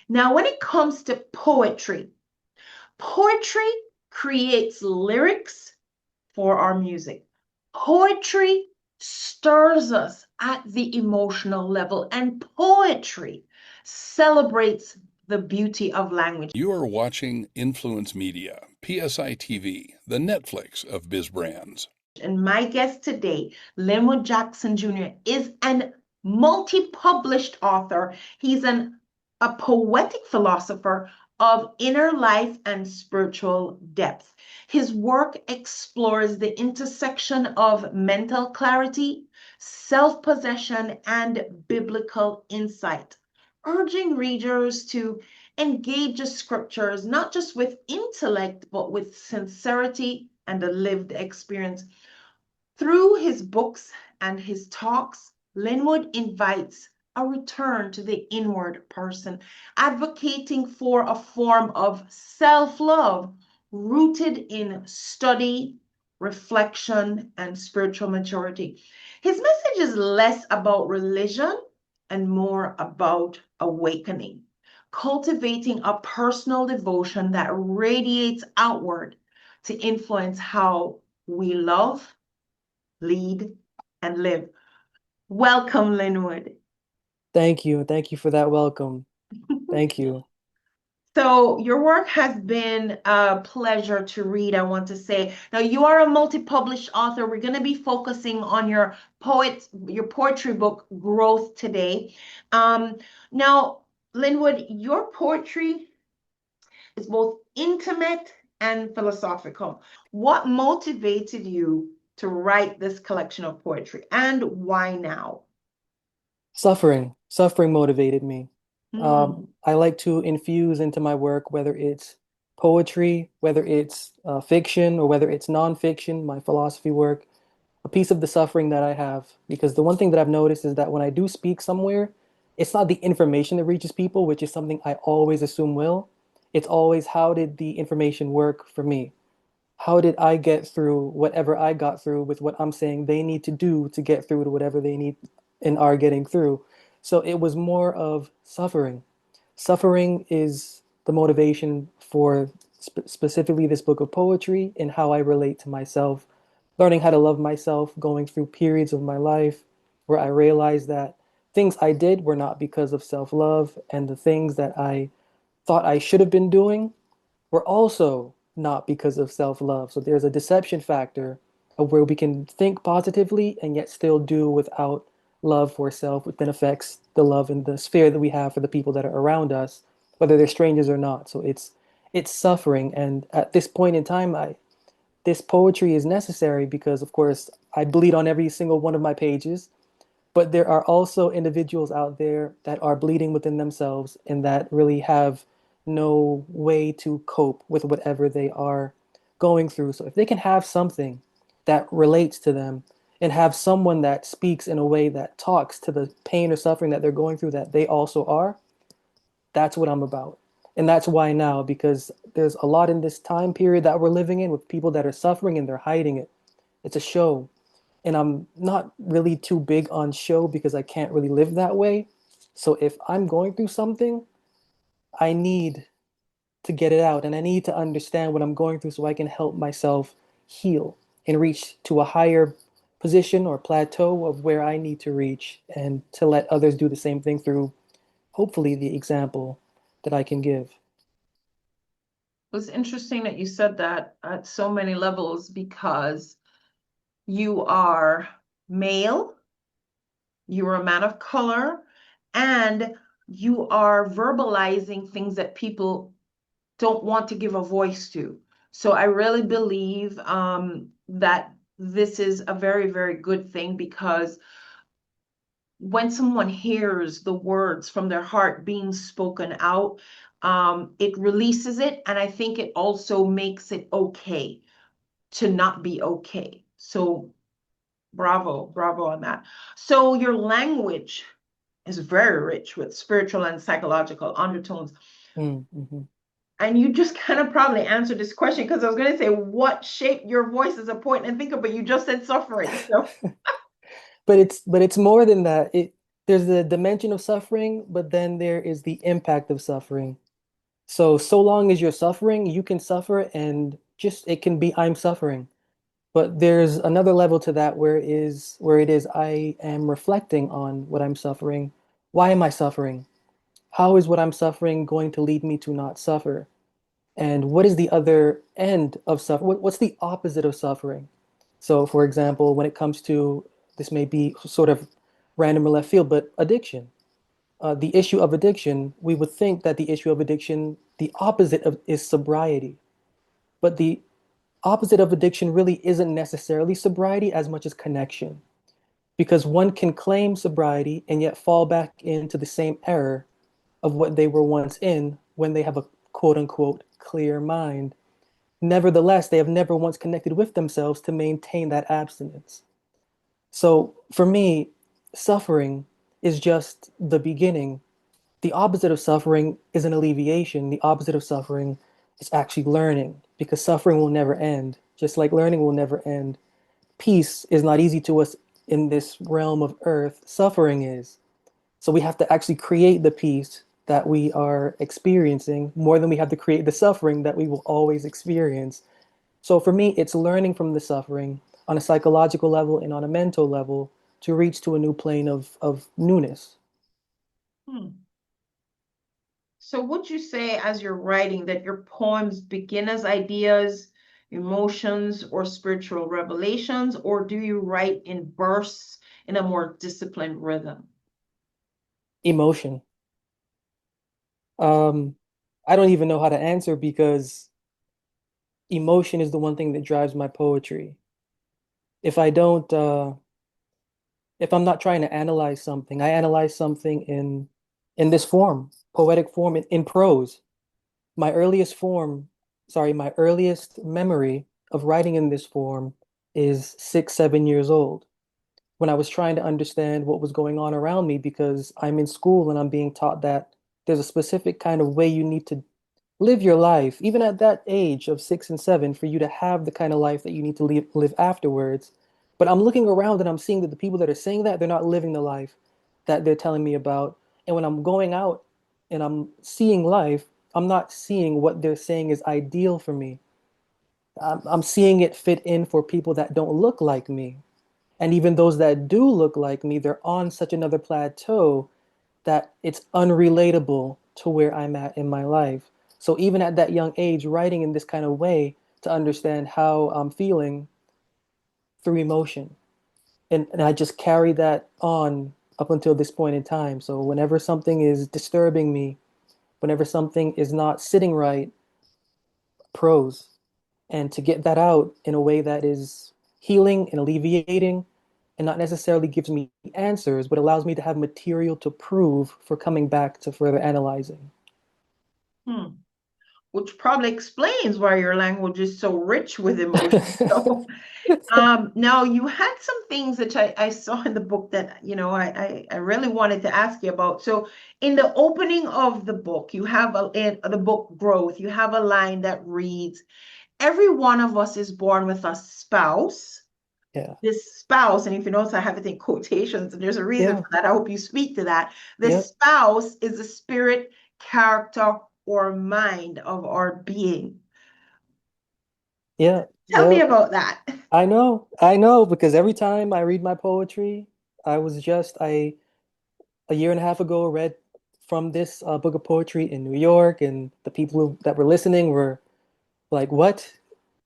Now, when it comes to poetry, poetry creates lyrics for our music. Poetry stirs us at the emotional level, and poetry celebrates the beauty of language. You are watching Influence Media, PSI TV, the Netflix of biz brands. And my guest today, Linwood Jackson Jr., is an multi-published author. He's a poetic philosopher of inner life and spiritual depth. His work explores the intersection of mental clarity, self-possession, and biblical insight, urging readers to engage the scriptures not just with intellect, but with sincerity and a lived experience. Through his books and his talks, Linwood invites a return to the inward person, advocating for a form of self-love rooted in study, reflection, and spiritual maturity. His message is less about religion and more about awakening, cultivating a personal devotion that radiates outward to influence how we love, lead, and live. Welcome, Linwood. Thank you. Thank you for that welcome. Thank you. So your work has been a pleasure to read, I want to say. Now you are a multi-published author. We're going to be focusing on your poetry book, Growth, today. Now, Linwood, your poetry is both intimate and philosophical. What motivated you to write this collection of poetry, and why now? Suffering motivated me. Hmm. I like to infuse into my work, whether it's poetry, whether it's fiction, or whether it's nonfiction, my philosophy work, a piece of the suffering that I have. Because the one thing that I've noticed is that when I do speak somewhere, it's not the information that reaches people, which is something I always assume will. It's always how did the information work for me? How did I get through whatever I got through with what I'm saying they need to do to get through to whatever they need and are getting through? So it was more of suffering. Suffering is the motivation for specifically this book of poetry and how I relate to myself, learning how to love myself, going through periods of my life where I realized that things I did were not because of self love, and the things that I thought I should have been doing we're also not because of self-love. So there's a deception factor of where we can think positively and yet still do without love for self, which then affects the love and the sphere that we have for the people that are around us, whether they're strangers or not. So it's suffering. And at this point in time, I this poetry is necessary because of course I bleed on every single one of my pages, but there are also individuals out there that are bleeding within themselves and that really have no way to cope with whatever they are going through. So if they can have something that relates to them and have someone that speaks in a way that talks to the pain or suffering that they're going through that they also are, that's what I'm about. And that's why now, because there's a lot in this time period that we're living in with people that are suffering and they're hiding it. It's a show, and I'm not really too big on show because I can't really live that way. So if I'm going through something, I need to get it out and I need to understand what I'm going through so I can help myself heal and reach to a higher position or plateau of where I need to reach and to let others do the same thing through hopefully the example that I can give. It was interesting that you said that at so many levels because you are male, you are a man of color, and you are verbalizing things that people don't want to give a voice to. So I really believe that this is a very, very good thing because when someone hears the words from their heart being spoken out, it releases it. And I think it also makes it okay to not be okay. So bravo, bravo on that. So your language is very rich with spiritual and psychological undertones. Mm-hmm. And you just kind of probably answered this question because I was going to say, what shaped your voice as a poet and thinker, but you just said suffering. So But it's more than that. there's the dimension of suffering, but then there is the impact of suffering. So long as you're suffering, you can suffer and just it can be I'm suffering. But there's another level to that where it is I am reflecting on what I'm suffering. Why am I suffering? How is what I'm suffering going to lead me to not suffer? And what is the other end of suffering? What's the opposite of suffering? So, for example, when it comes to this may be sort of random or left field, but addiction. The issue of addiction, we would think that the issue of addiction, the opposite of is sobriety. But the opposite of addiction really isn't necessarily sobriety as much as connection. Because one can claim sobriety and yet fall back into the same error of what they were once in when they have a quote unquote clear mind. Nevertheless, they have never once connected with themselves to maintain that abstinence. So for me, suffering is just the beginning. The opposite of suffering is an alleviation. The opposite of suffering is actually learning because suffering will never end, just like learning will never end. Peace is not easy to us in this realm of earth, suffering is. So we have to actually create the peace that we are experiencing more than we have to create the suffering that we will always experience. So for me, it's learning from the suffering on a psychological level and on a mental level to reach to a new plane of newness. Hmm. So would you say as you're writing that your poems begin as ideas, emotions, or spiritual revelations, or do you write in bursts in a more disciplined rhythm? Emotion. Um, I don't even know how to answer because emotion is the one thing that drives my poetry. If I don't, if I'm not trying to analyze something, I analyze something in this form, poetic form in prose. My earliest form, sorry, my earliest memory of writing in this form is 6, 7 years old when I was trying to understand what was going on around me because I'm in school and I'm being taught that there's a specific kind of way you need to live your life, even at that age of 6 and 7, for you to have the kind of life that you need to live afterwards. But I'm looking around and I'm seeing that the people that are saying that, they're not living the life that they're telling me about. And when I'm going out and I'm seeing life, I'm not seeing what they're saying is ideal for me. I'm seeing it fit in for people that don't look like me. And even those that do look like me, they're on such another plateau that it's unrelatable to where I'm at in my life. So even at that young age, writing in this kind of way to understand how I'm feeling through emotion. And I just carry that on up until this point in time. So whenever something is disturbing me, whenever something is not sitting right, prose. And to get that out in a way that is healing and alleviating and not necessarily gives me answers, but allows me to have material to prove for coming back to further analyzing. Hmm. Which probably explains why your language is so rich with emotion. So, now you had some things that I saw in the book that, I really wanted to ask you about. So in the opening of the book, you have in the book Growth, you have a line that reads, every one of us is born with a spouse. Yeah, This spouse, and if you notice, I have it in quotations, and there's a reason yeah, for that. I hope you speak to that. The yeah, spouse is the spirit, character, or mind of our being. yeah, Tell me yeah. about that. I know, because every time I read my poetry, I was just, I, a year and a half ago, read from this book of poetry in New York, and the people that were listening were like, what?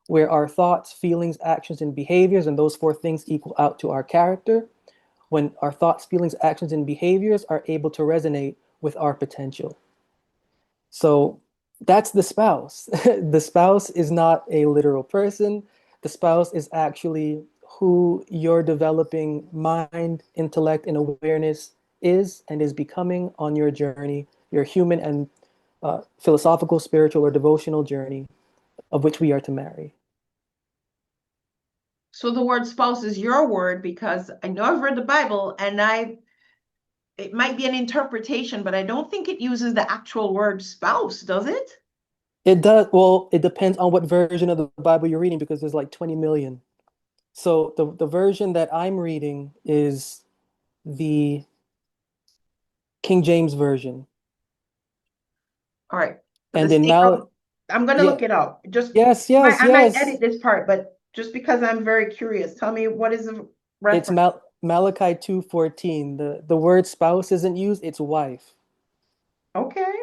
Where our thoughts, feelings, actions, and behaviors, and those four things equal out to our character, when our thoughts, feelings, actions, and behaviors are able to resonate with our potential. So that's the spouse. The spouse is not a literal person. The spouse is actually who your developing mind, intellect, and awareness is and is becoming on your journey, your human and philosophical, spiritual, or devotional journey of which we are to marry. So the word spouse is your word because I know I've read the Bible and it might be an interpretation, but I don't think it uses the actual word spouse, does it? It does, well, it depends on what version of the Bible you're reading because there's like 20 million. So the version that I'm reading is the King James Version. All right. For the And in sake of, Mal, I'm gonna yeah, look it up. Just yes, yes, I might yes. edit this part, but just because I'm very curious, tell me what is the It's reference? Malachi 2:14. The word spouse isn't used, it's wife. Okay.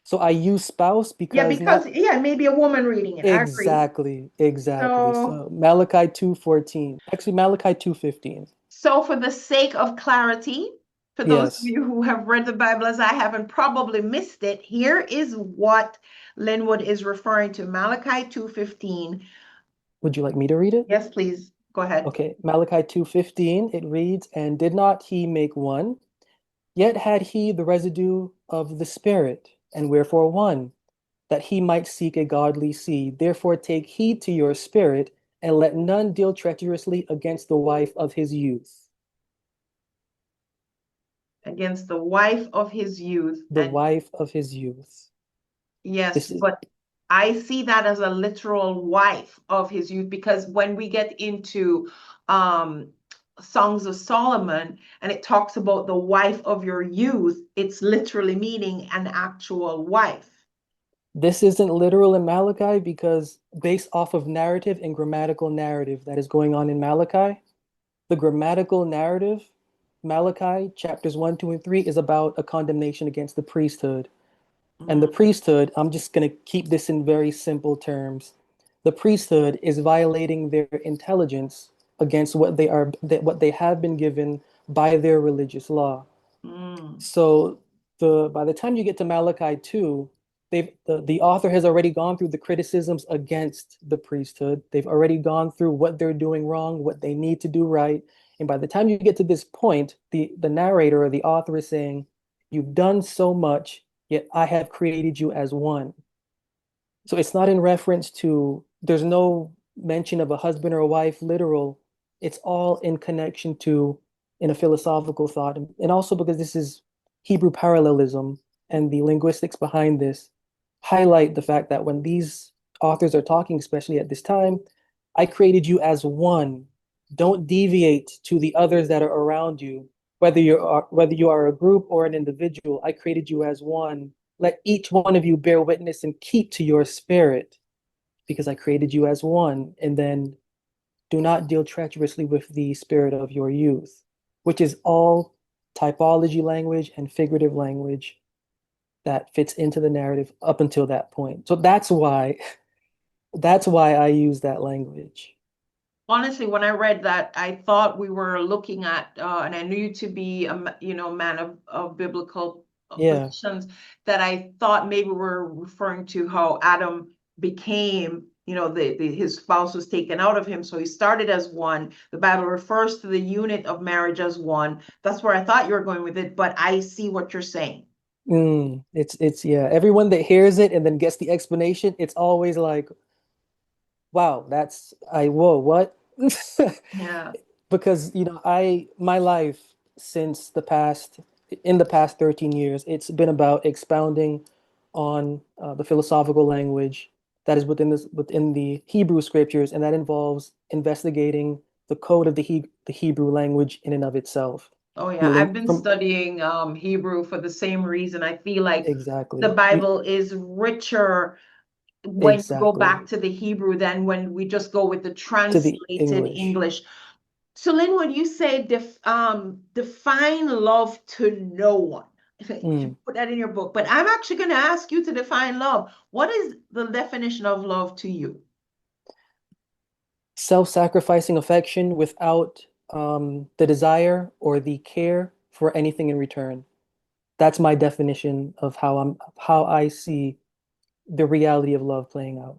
So I use spouse Yeah, because because not yeah, maybe a woman reading it. I agree. exactly, exactly. So So Malachi 2:14. Actually, Malachi 2:15. So, for the sake of clarity, for those of Yes. you who have read the Bible as I have and probably missed it, here is what Linwood is referring to. Malachi 2:15. Would you like me to read it? Yes, please. Go ahead. Okay, Malachi 2:15, it reads, "And did not he make one? Yet had he the residue of the Spirit, and wherefore one? That he might seek a godly seed. Therefore take heed to your spirit, and let none deal treacherously against the wife of his youth." Against the wife of his youth. The And wife of his youth. yes, This is, but I see that as a literal wife of his youth because when we get into um Songs of Solomon and it talks about the wife of your youth, it's literally meaning an actual wife. this isn't literal in Malachi because based off of narrative and grammatical narrative that is going on in Malachi, the grammatical narrative, Malachi chapters 1, 2, and 3 is about a condemnation against the priesthood. And the Mm, priesthood, I'm just going to keep this in very simple terms. The priesthood is violating their intelligence against what they have been given by their religious law. mm, So by the time you get to Malachi 2, the author has already gone through the criticisms against the priesthood. They've already gone through what they're doing wrong, what they need to do right. And by the time you get to this point, the narrator or the author is saying, "You've done so much, yet I have created you as one." So it's not in reference to, there's no mention of a husband or a wife, literal. It's all in connection to, in a philosophical thought. And also because this is Hebrew parallelism and the linguistics behind this highlight the fact that when these authors are talking, especially at this time, I created you as one. Don't deviate to the others that are around you. Whether you are a group or an individual, I created you as one. Let each one of you bear witness and keep to your spirit, because I created you as one. And then do not deal treacherously with the spirit of your youth, which is all typology language and figurative language that fits into the narrative up until that point. So that's why I use that language. honestly, when I read that, I thought we were looking at, and I knew you to be man of biblical Yeah. positions, that I thought maybe we're referring to how Adam became, his spouse was taken out of him. So he started as one. The Bible refers to the unit of marriage as one. That's where I thought you were going with it, but I see what you're saying. It's yeah. Everyone that hears it and then gets the explanation, it's always like, wow, whoa, what? Yeah. Because my life since in the past 13 years, it's been about expounding on the philosophical language that is within the Hebrew scriptures, and that involves investigating the code of the Hebrew language in and of itself. Oh yeah, I've Dealing been from studying Hebrew for the same reason. I feel like the exactly Bible is richer when you go exactly back to the Hebrew than when we just go with the to the translated English. English. So Lynn, when you say define love to no one, you Mm. put that in your book, but I'm actually going to ask you to define love. What is the definition of love to you? Self-sacrificing affection without the desire or the care for anything in return. That's my definition of how I see the reality of love playing out.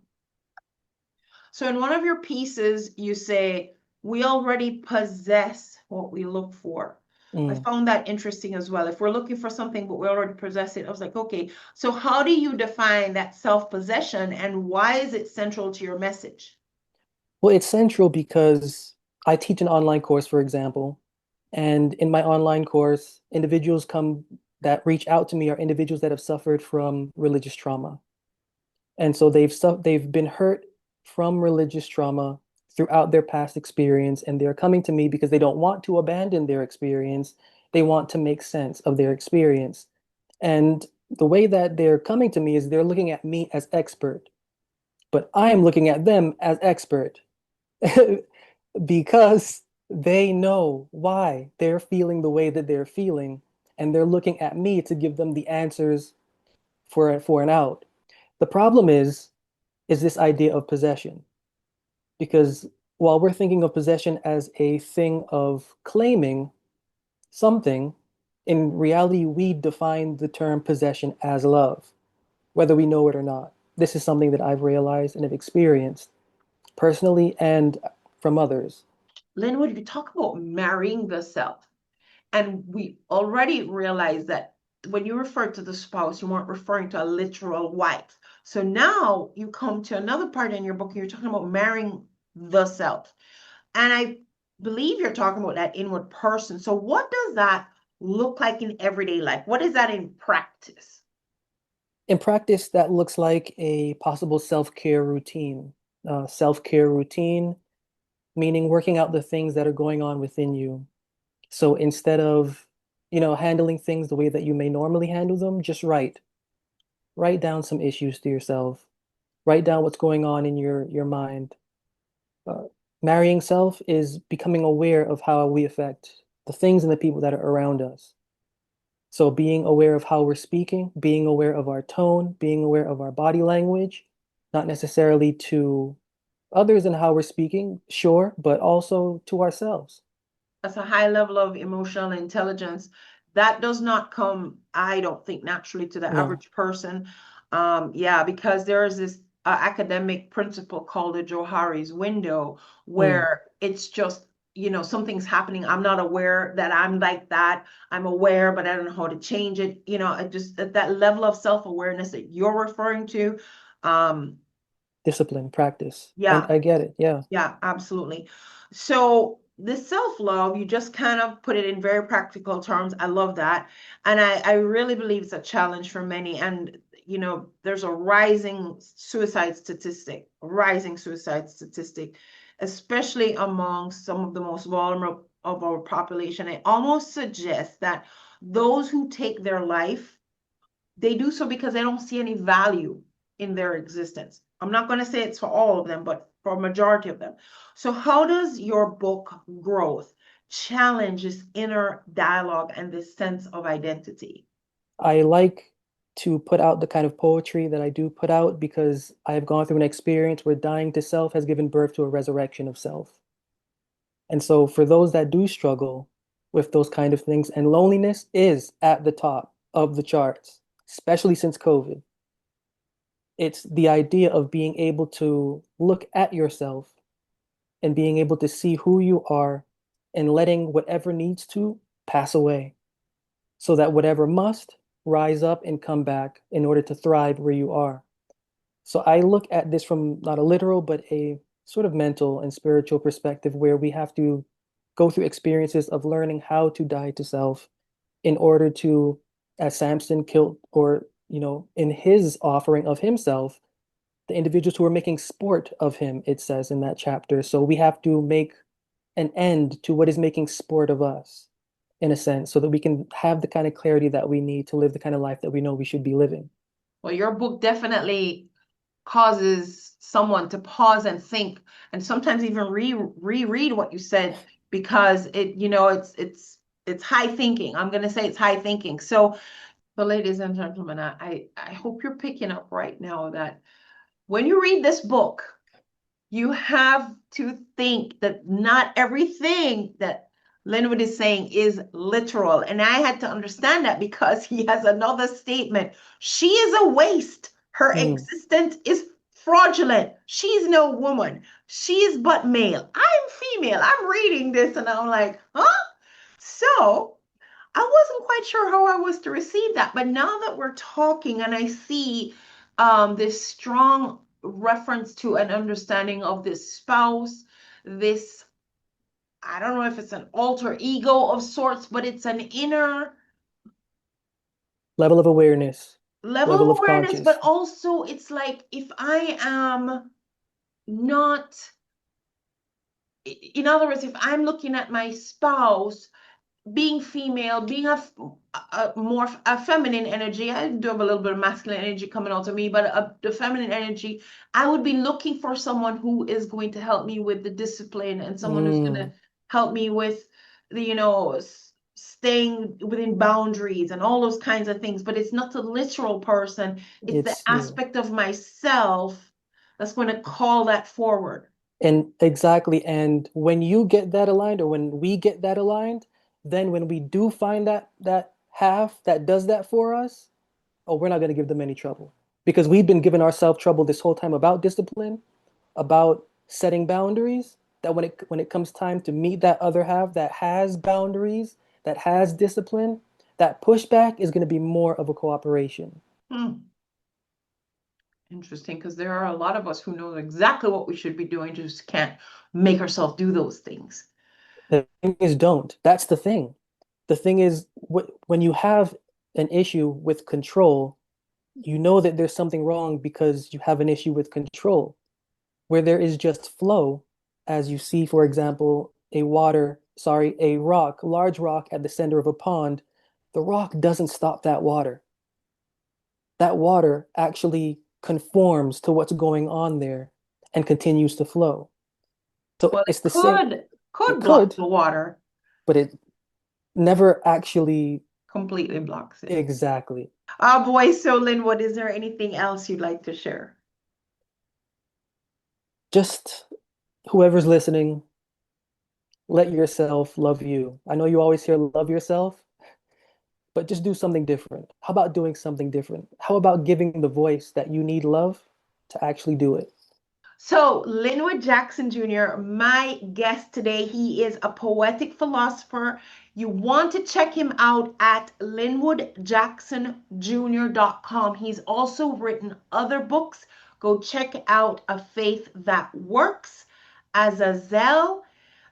So in one of your pieces, you say, we already possess what we look for. I Mm. found that interesting as well. If we're looking for something, but we already possess it, I was like, okay, so how do you define that self-possession and why is it central to your message? Well, it's central because I teach an online course, for example, and in my online course, individuals come that reach out to me are individuals that have suffered from religious trauma. And so they've been hurt from religious trauma throughout their past experience, and they're coming to me because they don't want to abandon their experience. They want to make sense of their experience. And the way that they're coming to me is they're looking at me as expert, but I am looking at them as expert because they know why they're feeling the way that they're feeling, and they're looking at me to give them the answers for an out. The problem is this idea of possession, because while we're thinking of possession as a thing of claiming something, in reality, we define the term possession as love, whether we know it or not. This is something that I've realized and have experienced personally and from others. Linwood, you talk about marrying the self. And we already realized that when you refer to the spouse, you weren't referring to a literal wife. So now you come to another part in your book, and you're talking about marrying the self. And I believe you're talking about that inward person. So what does that look like in everyday life? What is that in practice? In practice, that looks like a possible self-care routine. Self-care routine, meaning working out the things that are going on within you. So instead of, handling things the way that you may normally handle them, just write down some issues to yourself. Write down what's going on in your mind. Uh, Marrying self is becoming aware of how we affect the things and the people that are around us. So being aware of how we're speaking, being aware of our tone, being aware of our body language, not necessarily to others and how we're speaking, sure, but also to ourselves. That's a high level of emotional intelligence that does not come, I don't think, naturally to the No. average person. Yeah, because there is this academic principle called the Johari's window, Mm, where it's just, something's happening. I'm not aware that I'm like that. I'm aware, but I don't know how to change it. I just that level of self-awareness that you're referring to. Um, discipline, practice. yeah, I get it. Yeah. yeah, absolutely. So the self-love, you just kind of put it in very practical terms. I love that. And I really believe it's a challenge for many. And, there's a rising suicide statistic, especially among some of the most vulnerable of our population. It almost suggests that those who take their life, they do so because they don't see any value in their existence. I'm not going to say it's for all of them, but for a majority of them. So how does your book Growth challenge this inner dialogue and this sense of identity? I like to put out the kind of poetry that I do put out because I have gone through an experience where dying to self has given birth to a resurrection of self. And so for those that do struggle with those kind of things, and loneliness is at the top of the charts, especially since COVID, it's the idea of being able to look at yourself and being able to see who you are and letting whatever needs to pass away so that whatever must rise up and come back in order to thrive where you are. So I look at this from not a literal, but a sort of mental and spiritual perspective where we have to go through experiences of learning how to die to self in order to, as Samson killed, or, in his offering of himself, the individuals who were making sport of him, it says in that chapter. So we have to make an end to what is making sport of us, in a sense, so that we can have the kind of clarity that we need to live the kind of life that we know we should be living. Well, your book definitely causes someone to pause and think, and sometimes even reread what you said, because it's high thinking. I'm going to say it's high thinking. So, but ladies and gentlemen, I hope you're picking up right now that when you read this book, you have to think that not everything that Linwood is saying is literal. And I had to understand that because he has another statement. She is a waste. Her Mm. existence is fraudulent. She's no woman. She is but male. I'm female. I'm reading this and I'm like, huh? So I wasn't quite sure how I was to receive that. But now that we're talking and I see this strong reference to an understanding of this spouse, this, I don't know if it's an alter ego of sorts, but it's an inner Level of awareness, level level of of awareness, but conscious. also it's like if I am not, in other words, if I'm looking at my spouse being female, being a feminine energy. I do have a little bit of masculine energy coming out of me, but the feminine energy, I would be looking for someone who is going to help me with the discipline and someone who's going to help me with the, staying within boundaries and all those kinds of things. But it's not a literal person. It's the Yeah. aspect of myself that's going to call that forward. And exactly. And when you get that aligned, or when we get that aligned, then when we do find that half that does that for us, oh, we're not going to give them any trouble, because we've been giving ourselves trouble this whole time about discipline, about setting boundaries. That when it comes time to meet that other half that has boundaries, that has discipline, that pushback is going to be more of a cooperation. Interesting, because there are a lot of us who know exactly what we should be doing, just can't make ourselves do those things. The thing is, don't. That's the thing. The thing is, when you have an issue with control, you know that there's something wrong because you have an issue with control. Where there is just flow, as you see, for example, a rock, large rock at the center of a pond, the rock doesn't stop that water. That water actually conforms to what's going on there and continues to flow. So Well, it's it the same. could It block could, the water, but it never actually completely blocks it. exactly. Oh boy, so Linwood, is there anything else you'd like to share? Just whoever's listening, let yourself love you. I know you always hear love yourself, but just do something different. How about doing something different? How about giving the voice that you need love to actually do it? So, Linwood Jackson Jr., my guest today, he is a poetic philosopher. You want to check him out at linwoodjacksonjr.com. He's also written other books. Go check out A Faith That Works, Azazel,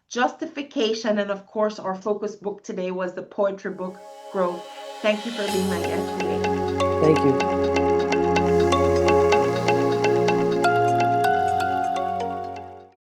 Justification, and of course, our focus book today was the poetry book, Growth. Thank you for being my guest today. Thank you.